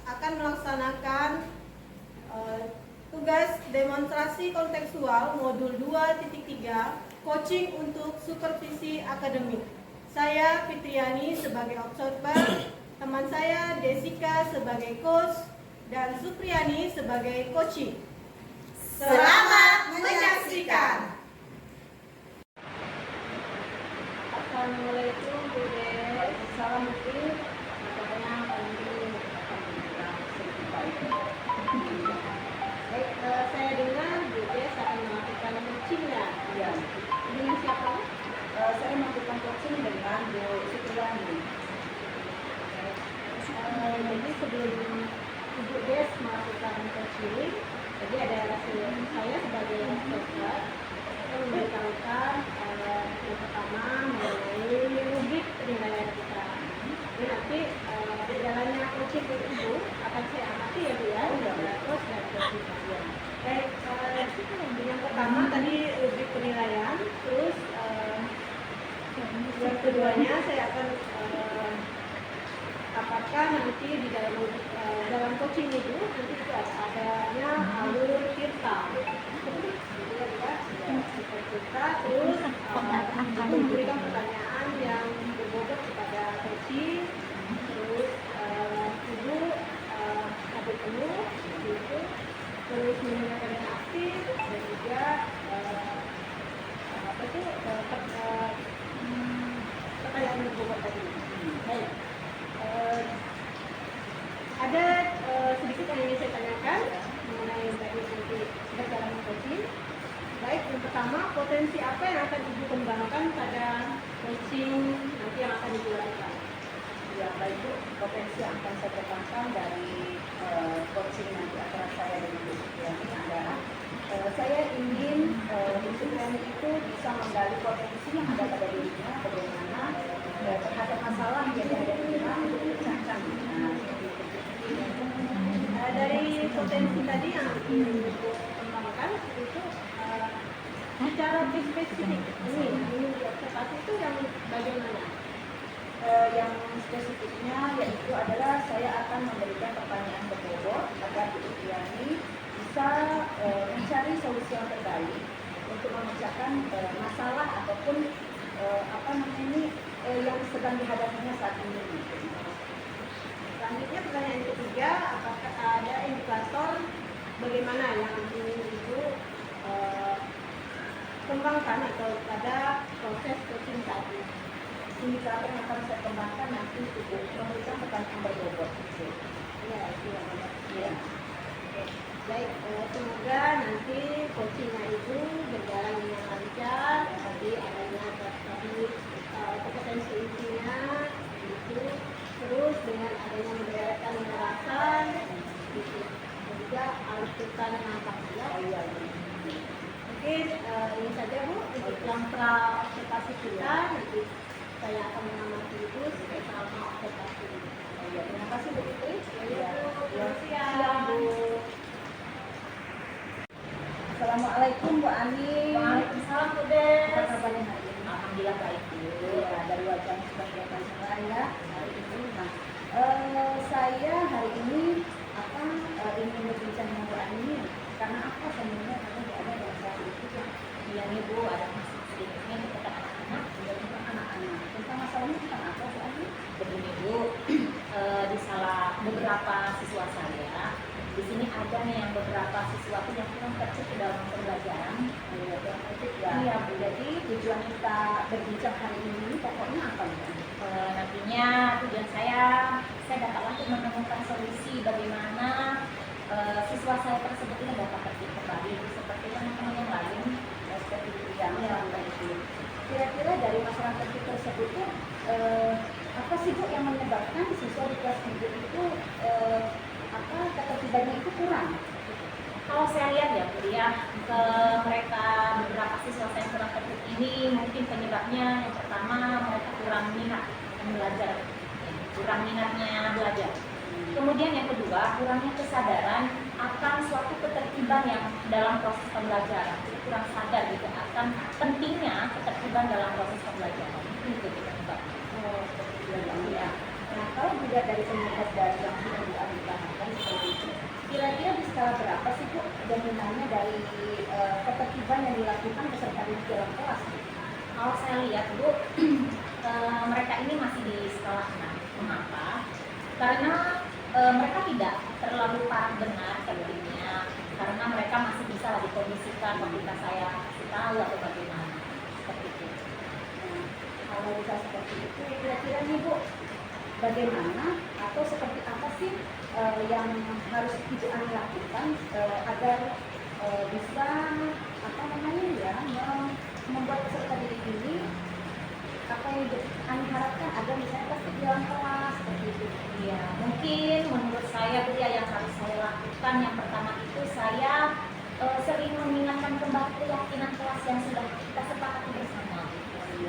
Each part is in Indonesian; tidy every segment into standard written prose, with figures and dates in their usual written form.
akan melaksanakan tugas demonstrasi kontekstual modul 2.3 coaching untuk supervisi akademik. Saya Fitriani sebagai observer, teman saya Desika sebagai coach, dan Supriyani sebagai coaching. Selamat menyaksikan. Assalamualaikum Bu Des, salam mungkin. Saya dengar Bu Des akan melakukan coaching ya? Ya. Dengan siapa? Saya melakukan coaching dengan Bu Supriyani. Jadi sebelum Ibu Des melakukan coaching, jadi ada saya sebagai observer memberitahukan yang pertama mengenai rubrik penilaian kita. Jadi nanti jalannya coaching Ibu akan saya amati ya Bu ya, terus dan coaching. Baik, yang pertama tadi rubrik penilaian, terus yang keduanya saya akan apakah nanti di dalam coaching itu nanti itu adanya alur tirta, kita terus memberikan pertanyaan yang berbobot kepada coaching, terus ibu hadir penuh gitu, terus mendengarkan yang aktif dan juga pertanyaan berbobot tadi. Baik. Ada sedikit yang ingin saya tanyakan mengenai tadi nanti berjalan coaching. Baik, yang pertama, potensi apa yang akan Ibu kembangkan pada coaching nanti yang akan Ibu lakukan? Ya, baik Bu, potensi yang akan saya kembangkan dari coaching nanti antara saya dengan Bu Supriyani adalah saya ingin Bu Supriyani itu bisa menggali potensi yang ada pada dirinya, bagaimana terhadap masalah yang ada di dirinya untuk dipecahkan. Dari potensi tadi yang ingin Ibu kembangkan itu secara spesifik ini diobservasi itu yang bagaimana? Yang spesifiknya yaitu adalah saya akan memberikan pertanyaan berbobot agar Bu Supriyani bisa mencari solusi yang terbaik untuk memecahkan masalah ataupun yang sedang dihadapinya saat ini. Selanjutnya pertanyaan ketiga, apakah ada indikator bagaimana yang ingin Ibu kembangkan atau pada proses coaching saat ini? Indikator yang akan saya kembangkan nanti itu memberikan pertanyaan berbobot. Ya, itu yang ada. Ya. Baik, semoga nanti coachingnya Ibu berjalan dengan lancar. Tadi adanya tadi kompetensi intinya itu, terus dengan adanya menderekan pembahasan gitu. Dan juga harus kita nampak juga. Mungkin ini saja Bu untuk yang observasi kita. Nanti saya akan mengamati Ibu sebagai sama observasi. Terima kasih Bu Fitri. Siang Bu. Assalamualaikum Bu Ani. Waalaikumsalam Bu Des. Apa kabarnya hari ini? Alhamdulillah baik Bu. Ya, dari wajahnya sudah kelihatan cerah ya hari ini. Nah, saya hari ini ingin berbincang dengan Bu Ani karena apa sebenarnya karena ada bahasa itu yang Bu ada masih sedikitnya tentang anak-anak dan tentang anak-anak. Tentang masalahnya tentang apa Bu Ani? Begini Bu, di salah beberapa siswa saya, di sini ada nih yang beberapa siswa itu yang kurang tercip dalam pembelajaran. Kurang tertib ya. Iya Bu, Jadi tujuan kita berbincang hari ini pokoknya apa Bu? nantinya tujuan saya dapat untuk menemukan solusi bagaimana siswa saya tersebut ini dapat tertib kembali seperti teman-teman yang lain. Seperti itu ya, kira-kira dari masyarakat kita tersebut tuh apa sih Bu yang menyebabkan siswa di kelas 7 itu ketertibannya itu kurang? Kalau saya lihat ya Bu ya, ke mereka beberapa siswa saya yang kurang tertib ini mungkin penyebabnya yang pertama mereka kurang minat belajar, kurang minatnya belajar. Kemudian yang kedua, kurangnya kesadaran akan suatu ketertiban yang dalam proses pembelajaran. Jadi kurang sadar gitu akan pentingnya ketertiban dalam proses pembelajaran. Itu penyebabnya. Ya. Nah, kalau dilihat dari penyebab dari yang sudah Bu Ani utarakan seperti itu, kira-kira di skala berapa sih Bu jaminannya dari ketertiban yang dilakukan peserta didik dalam kelas? Kalau saya lihat Bu, mereka ini masih di skala 6. Mengapa? Karena mereka tidak terlalu parah benar sebelumnya, karena mereka masih bisa lah dikondisikan ketika saya kasih tahu atau bagaimana seperti itu. Nah, kalau bisa seperti itu, kira-kira nih Bu, bagaimana atau seperti apa sih yang harus Ibu Ani lakukan agar bisa apa namanya ya membuat peserta didik ini apa yang Ibu Ani harapkan agar misalnya pasti dalam kelas seperti itu. Ya, mungkin menurut saya Bu ya, yang harus saya lakukan yang pertama itu saya sering mengingatkan kembali keyakinan kelas yang sudah kita sepakati bersama.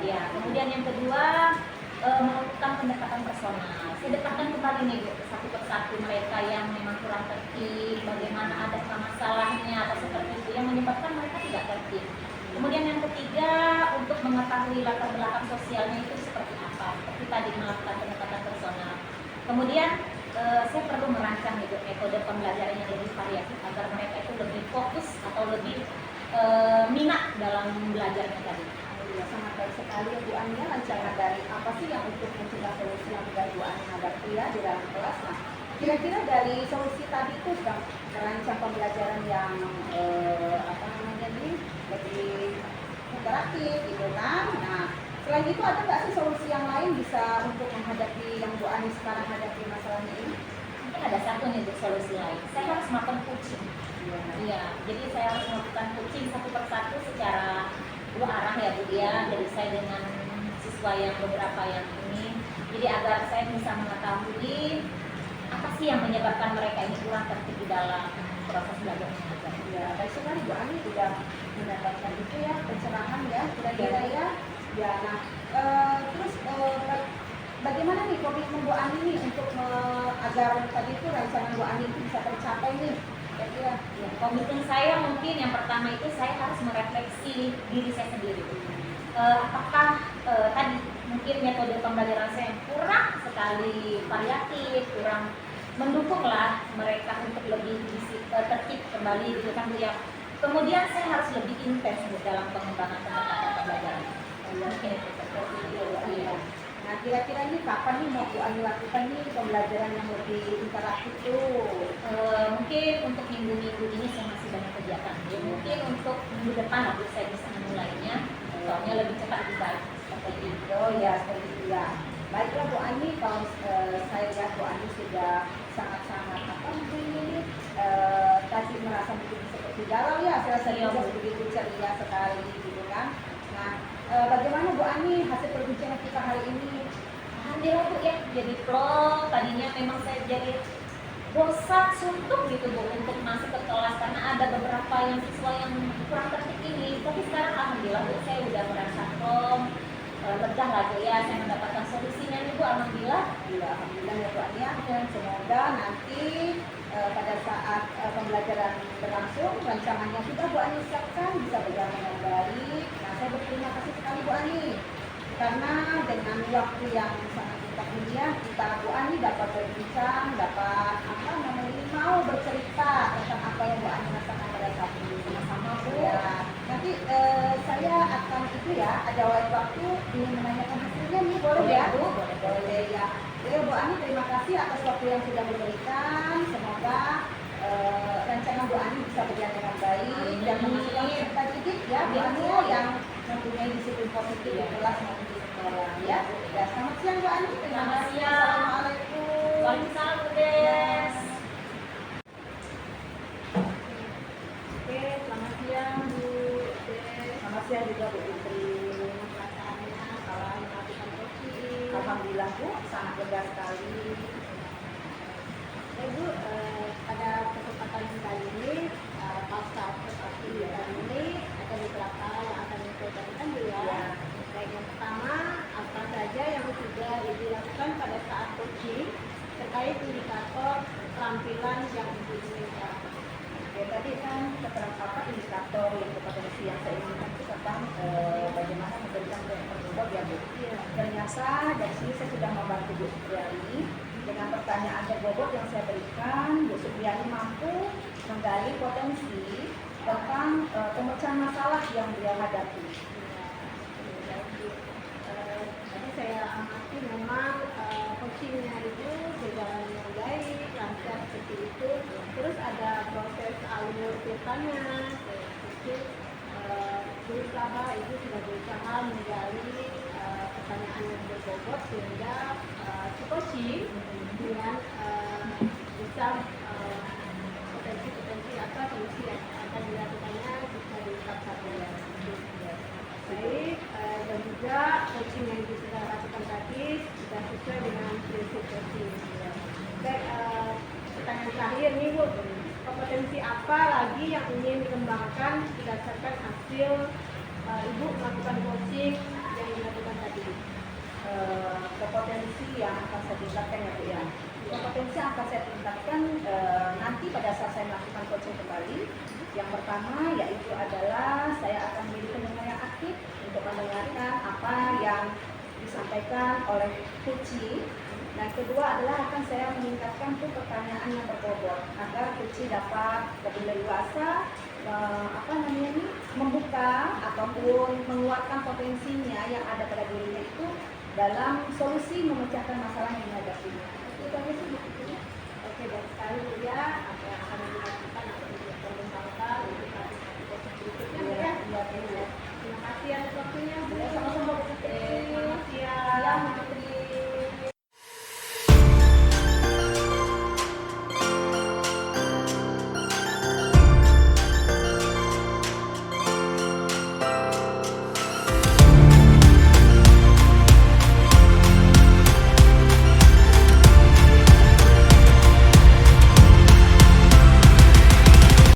Ya, kemudian yang kedua melakukan pendekatan personal. Saya dekatkan kembali nih Bu, satu persatu mereka yang memang kurang tertib, bagaimana ada masalahnya atau seperti itu yang menyebabkan mereka tidak tertib. Kemudian yang ketiga, untuk mengetahui latar belakang sosialnya itu seperti apa, seperti tadi melakukan pendekatan personal. Kemudian saya perlu merancang gitu metode pembelajaran yang lebih variatif agar mereka itu lebih fokus atau lebih minat dalam belajarnya tadi. Ya, sangat baik sekali ya Bu Ani, rancangan dari apa sih yang untuk mencegah solusi yang sudah Bu Ani hadapi ya di dalam kelas. Nah, kira-kira dari solusi tadi itu sudah merancang pembelajaran yang apa namanya nih lebih interaktif gitu kan. Nah, selain itu ada nggak sih solusi yang lain bisa untuk menghadapi yang Bu Ani sekarang hadapi masalahnya ini? Mungkin ada satu nih Bu, solusi lain. Saya harus melakukan coaching. Iya, jadi saya harus melakukan coaching satu persatu secara dua arah ya Bu ya. Jadi saya dengan siswa yang beberapa yang ini, jadi agar saya bisa mengetahui apa sih yang menyebabkan mereka ini kurang tertib di dalam proses belajar mengajar. Ya, baik sekali Bu Ani sudah mendapatkan itu ya pencerahan ya kira-kira ya. Ya, nah terus bagaimana nih komitmen Bu Ani nih untuk agar tadi itu rancangan Bu Ani itu bisa tercapai nih? Kira-kira Ya, komitmen saya mungkin yang pertama itu saya harus merefleksi diri saya sendiri. Apakah tadi mungkin metode pembelajaran saya yang kurang sekali variatif, kurang mendukunglah mereka untuk lebih tertib kembali gitu kan Bu ya. Kemudian saya harus lebih intens dalam pengembangan pendekatan pembelajaran. Mungkin itu seperti itu. Iya. Nah, kira-kira ini kapan nih mau Bu Ani lakukan nih pembelajaran yang lebih interaktif tuh? Mungkin untuk minggu-minggu ini saya masih banyak kegiatan. Ya, mungkin untuk minggu depan aku saya bisa memulainya. Soalnya lebih cepat lebih baik seperti itu. Oh ya, seperti itu ya. Baiklah Bu Ani, kalau saya lihat Bu Ani sudah sangat-sangat apa mungkin ini tadi merasa begitu seperti galau ya, saya rasa juga begitu ceria sekali gitu kan. Nah, bagaimana Bu Ani hasil perbincangan kita hari ini? Alhamdulillah Bu ya, jadi plong. Tadinya memang saya jadi bosan, suntuk gitu Bu untuk masuk ke kelas karena ada beberapa yang siswa yang kurang tertib ini. Tapi sekarang alhamdulillah Bu, saya udah merasa plong, lega lah Bu ya, saya mendapatkan solusinya nih Bu, alhamdulillah. Ya, alhamdulillah ya Bu Ani ya. Dan semoga nanti pada saat pembelajaran berlangsung rancangannya sudah Bu Ani siapkan bisa berjalan dengan baik. Nah, saya berterima kasih sekali Bu Ani karena dengan waktu yang sangat singkat ini ya kita Bu Ani dapat berbincang, dapat apa namanya mau bercerita tentang apa yang Bu Ani rasakan pada saat ini. Sama-sama Bu. Ya, nanti saya akan itu ya ada waktu ingin menanyakan hasilnya nih boleh ya Bu? Boleh ya. Jadi Bu Ani terima kasih atas waktu yang sudah diberikan. Semoga rancangan Bu Ani bisa berjalan dengan baik dan menghasilkan peserta didik ya Bu Ani ya, yang mempunyai disiplin positif di kelas maupun di sekolah ya. Ya, selamat siang Bu Ani. Terima Selamat kasih. siang. Assalamualaikum. Waalaikumsalam Bu Des. Oke, selamat siang Bu. Selamat siang juga Bu Putri. Perasaannya kalau melakukan coaching. Alhamdulillah Bu, sangat lega sekali. Ya Bu, pada kesempatan kali ini pasca aktivitas ini ada beberapa yang akan saya berikan Bu ya. Baik, yang pertama apa saja yang sudah dilakukan pada saat coaching terkait indikator keterampilan yang diinginkan. Oke, tadi kan keterangan apa indikator yang berpotensi yang saya inginkan itu tentang bagaimana memberikan berbobot ya Bu. Iya. Ternyata dari sini saya sudah membantu Bu Supriyani dengan pertanyaan berbobot yang saya berikan. Bu Supriyani mampu menggali potensi tentang pemecahan masalah yang beliau hadapi. Tadi saya amati memang coachingnya itu berjalan dengan baik, lancar seperti itu. Terus ada proses alur ceritanya, itu berusaha, ibu sudah berusaha menggali pertanyaan yang berbobot sehingga si coaching dengan bisa potensi-potensi apa solusi yang akan dilakukannya bisa diungkap satu ya. Baik, dan juga coaching yang sudah lakukan tadi sudah sesuai dengan prinsip coaching. Baik, pertanyaan terakhir nih Bu, kompetensi apa lagi yang ingin dikembangkan berdasarkan hasil Ibu melakukan coaching yang dilakukan tadi? Kompetensi yang akan saya tingkatkan ya Bu ya. Kompetensi yang akan saya tingkatkan nanti pada saat saya melakukan coaching kembali. Yang pertama yaitu adalah saya akan menjadi pendengar yang aktif untuk mendengarkan apa yang disampaikan oleh coaching. Dan kedua adalah akan saya meningkatkan tuh pertanyaan yang berbobot agar coaching dapat lebih leluasa membuka ataupun mengeluarkan potensinya yang ada pada dirinya itu dalam solusi memecahkan masalah yang dihadapinya. Itu aja sih.